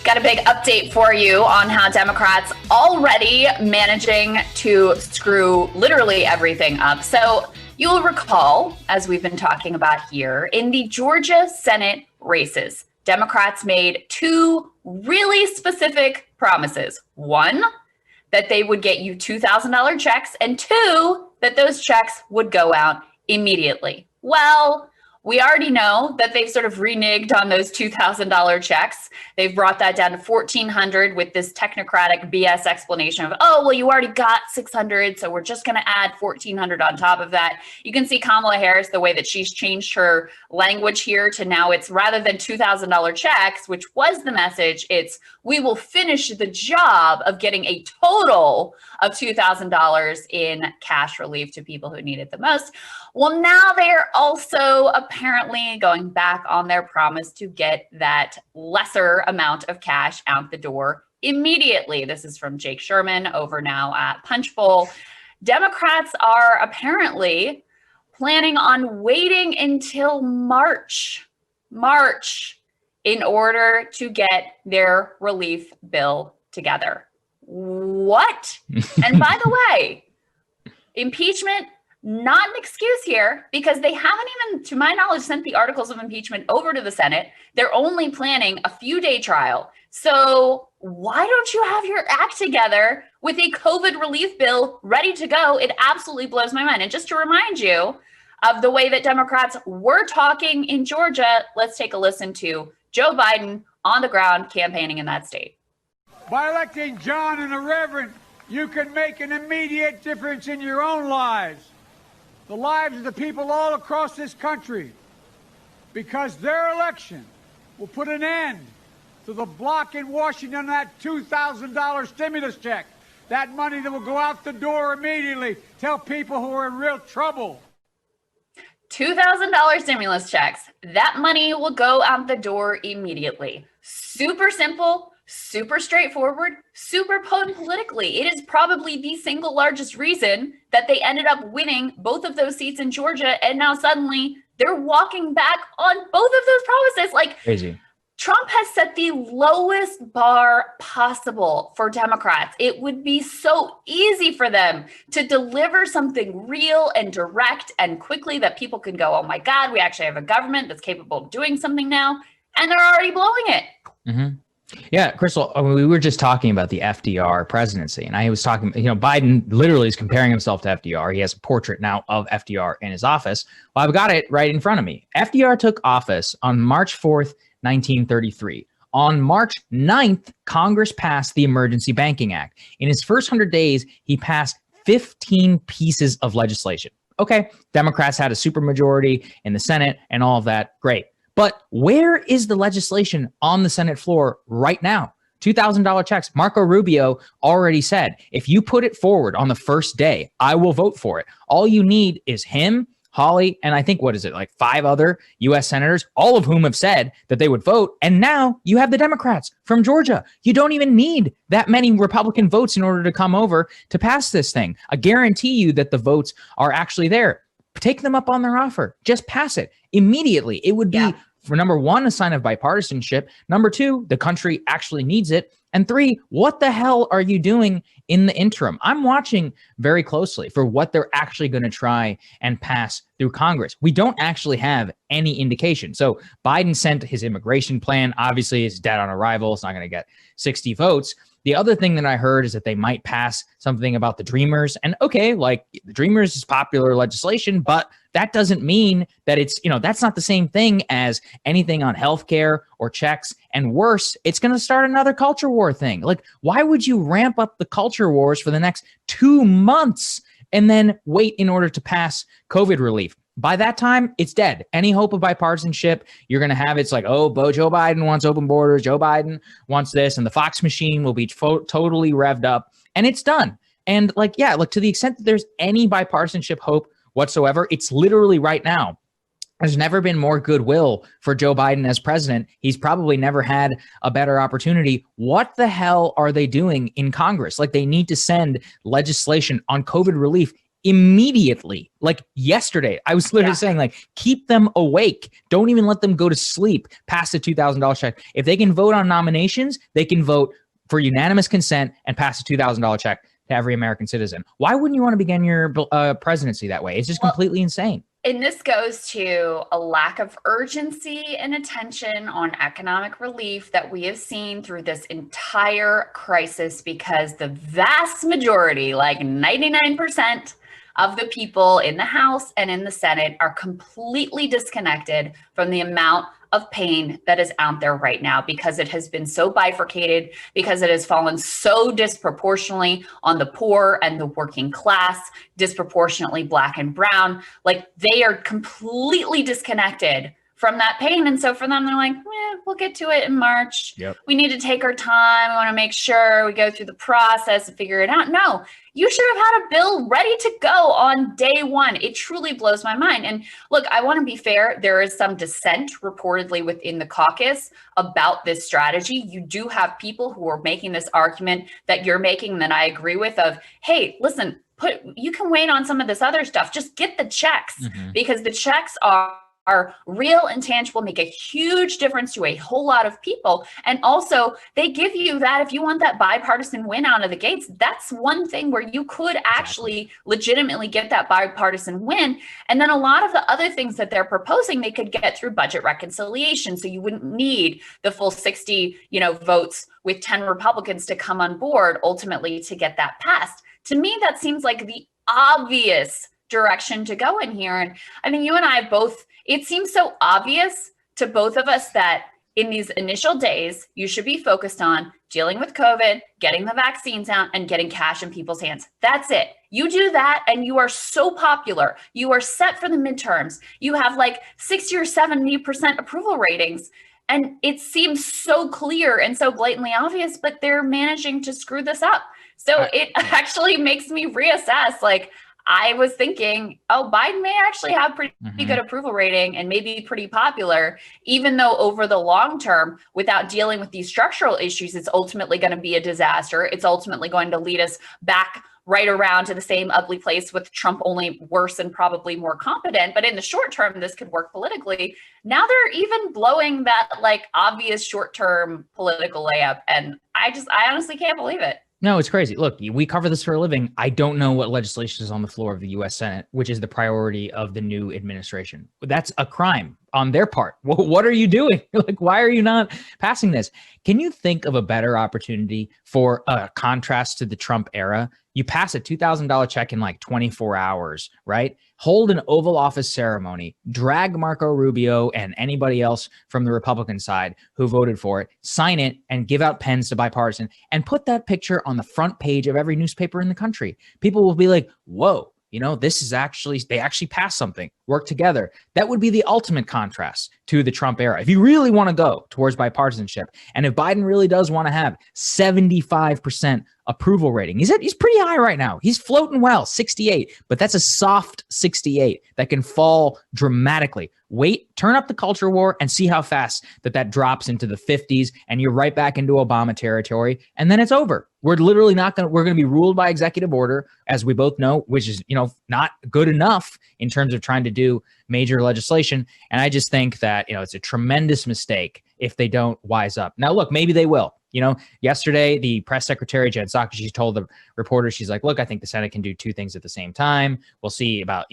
Got a big update for you on how Democrats already managing to screw literally everything up. So you'll recall, as we've been talking about here, in the Georgia Senate races, Democrats made two really specific promises. One, that they would get you $2,000 checks, and two, that those checks would go out immediately. Well, we already know that they've sort of reneged on those $2,000 checks. They've brought that down to $1,400 with this technocratic BS explanation of, oh, well, you already got $600, so we're just going to add $1,400 on top of that. You can see Kamala Harris, the way that she's changed her language here to now it's rather than $2,000 checks, which was the message, it's we will finish the job of getting a total of $2,000 in cash relief to people who need it the most. Well, now they're also apparently going back on their promise to get that lesser amount of cash out the door immediately. This is from Jake Sherman over now at Punchbowl. Democrats are apparently planning on waiting until March in order to get their relief bill together. What? And by the way, impeachment, not an excuse here, because they haven't even, to my knowledge, sent the articles of impeachment over to the Senate. They're only planning a few-day trial. So why don't you have your act together with a COVID relief bill ready to go? It absolutely blows my mind. And just to remind you of the way that Democrats were talking in Georgia, let's take a listen to Joe Biden on the ground campaigning in that state. By electing John and the Reverend, you can make an immediate difference in your own lives, the lives of the people all across this country, because their election will put an end to the block in Washington on that $2,000 stimulus check, that money that will go out the door immediately, tell people who are in real trouble. $2,000 stimulus checks. That money will go out the door immediately. Super simple, super straightforward, super potent politically. It is probably the single largest reason that they ended up winning both of those seats in Georgia. And now suddenly they're walking back on both of those promises. Like, crazy. Trump has set the lowest bar possible for Democrats. It would be so easy for them to deliver something real and direct and quickly that people can go, oh my God, we actually have a government that's capable of doing something now. And they're already blowing it. Mm-hmm. Yeah, Crystal, we were just talking about the FDR presidency, and I was talking, Biden literally is comparing himself to FDR. He has a portrait now of FDR in his office. Well, I've got it right in front of me. FDR took office on March 4th, 1933. On March 9th, Congress passed the Emergency Banking Act. In his first 100 days, he passed 15 pieces of legislation. Okay, Democrats had a supermajority in the Senate and all of that. Great. But where is the legislation on the Senate floor right now? $2,000 checks. Marco Rubio already said, if you put it forward on the first day, I will vote for it. All you need is him, Hawley, and I think, like 5 other U.S. senators, all of whom have said that they would vote. And now you have the Democrats from Georgia. You don't even need that many Republican votes in order to come over to pass this thing. I guarantee you that the votes are actually there. Take them up on their offer. Just pass it immediately. It would be, for number one, a sign of bipartisanship. Number two, the country actually needs it. And three, what the hell are you doing in the interim? I'm watching very closely for what they're actually going to try and pass through Congress. We don't actually have any indication. So Biden sent his immigration plan. Obviously, it's dead on arrival. It's not going to get 60 votes. The other thing that I heard is that they might pass something about the Dreamers. And okay, like the Dreamers is popular legislation, but that doesn't mean that it's, that's not the same thing as anything on healthcare or checks. And worse, it's going to start another culture war thing. Like, why would you ramp up the culture wars for the next 2 months and then wait in order to pass COVID relief? By that time, it's dead. Any hope of bipartisanship, you're going to have it's like, oh, Joe Biden wants open borders. Joe Biden wants this. And the Fox machine will be totally revved up. And it's done. And to the extent that there's any bipartisanship hope whatsoever, it's literally right now. There's never been more goodwill for Joe Biden as president. He's probably never had a better opportunity. What the hell are they doing in Congress? Like, they need to send legislation on COVID relief immediately. Like yesterday, I was literally saying, like, keep them awake. Don't even let them go to sleep past the $2,000 check. If they can vote on nominations, they can vote for unanimous consent and pass a $2,000 check to every American citizen. Why wouldn't you want to begin your presidency that way? It's just completely insane. And this goes to a lack of urgency and attention on economic relief that we have seen through this entire crisis, because the vast majority, like 99% of the people in the House and in the Senate, are completely disconnected from the amount of pain that is out there right now, because it has been so bifurcated, because it has fallen so disproportionately on the poor and the working class, disproportionately Black and brown. Like, they are completely disconnected from that pain. And so for them, they're like, we'll get to it in March. Yep. We need to take our time. We want to make sure we go through the process and figure it out. No, you should have had a bill ready to go on day one. It truly blows my mind. And look, I want to be fair. There is some dissent reportedly within the caucus about this strategy. You do have people who are making this argument that you're making, that I agree with, of, hey, listen, you can wait on some of this other stuff. Just get the checks, because the checks are real and tangible, make a huge difference to a whole lot of people. And also, they give you that, if you want that bipartisan win out of the gates, that's one thing where you could actually legitimately get that bipartisan win. And then a lot of the other things that they're proposing, they could get through budget reconciliation. So you wouldn't need the full 60, votes with 10 Republicans to come on board ultimately to get that passed. To me, that seems like the obvious direction to go in here. And I mean, you and I both, it seems so obvious to both of us that in these initial days, you should be focused on dealing with COVID, getting the vaccines out, and getting cash in people's hands. That's it. You do that and you are so popular. You are set for the midterms. You have like 60 or 70% approval ratings. And it seems so clear and so blatantly obvious, but they're managing to screw this up. So it actually makes me reassess, like, I was thinking, Biden may actually have pretty good approval rating and maybe pretty popular, even though over the long term, without dealing with these structural issues, it's ultimately going to be a disaster. It's ultimately going to lead us back right around to the same ugly place, with Trump only worse and probably more competent. But in the short term, this could work politically. Now they're even blowing that like obvious short-term political layup. And I honestly can't believe it. No, it's crazy. Look, we cover this for a living. I don't know what legislation is on the floor of the U.S. Senate, which is the priority of the new administration. That's a crime on their part. What are you doing? Like, why are you not passing this? Can you think of a better opportunity for a contrast to the Trump era? You pass a $2,000 check in like 24 hours, right? Hold an Oval Office ceremony, drag Marco Rubio and anybody else from the Republican side who voted for it, sign it, and give out pens to bipartisan, and put that picture on the front page of every newspaper in the country. People will be like, whoa, this is they actually passed something, work together. That would be the ultimate contrast to the Trump era. If you really want to go towards bipartisanship, and if Biden really does want to have 75% approval rating, he's pretty high right now. He's floating well, 68, but that's a soft 68 that can fall dramatically. Wait, turn up the culture war and see how fast that drops into the 50s, and you're right back into Obama territory, and then it's over. We're literally we're going to be ruled by executive order, as we both know, which is, not good enough in terms of trying to do major legislation. And I just think that, it's a tremendous mistake if they don't wise up. Now, look, maybe they will. Yesterday, the press secretary, Jen Psaki, she told the reporters, she's like, look, I think the Senate can do two things at the same time. We'll see about,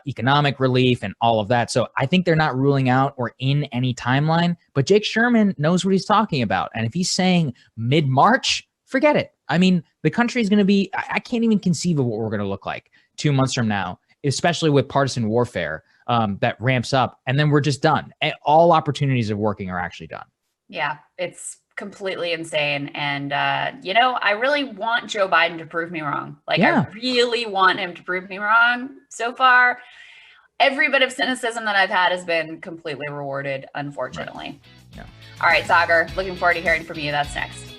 economic relief and all of that. So I think they're not ruling out or in any timeline, but Jake Sherman knows what he's talking about. And if he's saying mid-March, forget it. I mean, the country is going to be, I can't even conceive of what we're going to look like 2 months from now, especially with partisan warfare that ramps up, and then we're just done. All opportunities of working are actually done. Yeah, it's completely insane. And, I really want Joe Biden to prove me wrong. I really want him to prove me wrong. So far, every bit of cynicism that I've had has been completely rewarded, unfortunately. Right. Yeah. All right, Sagar, looking forward to hearing from you. That's next.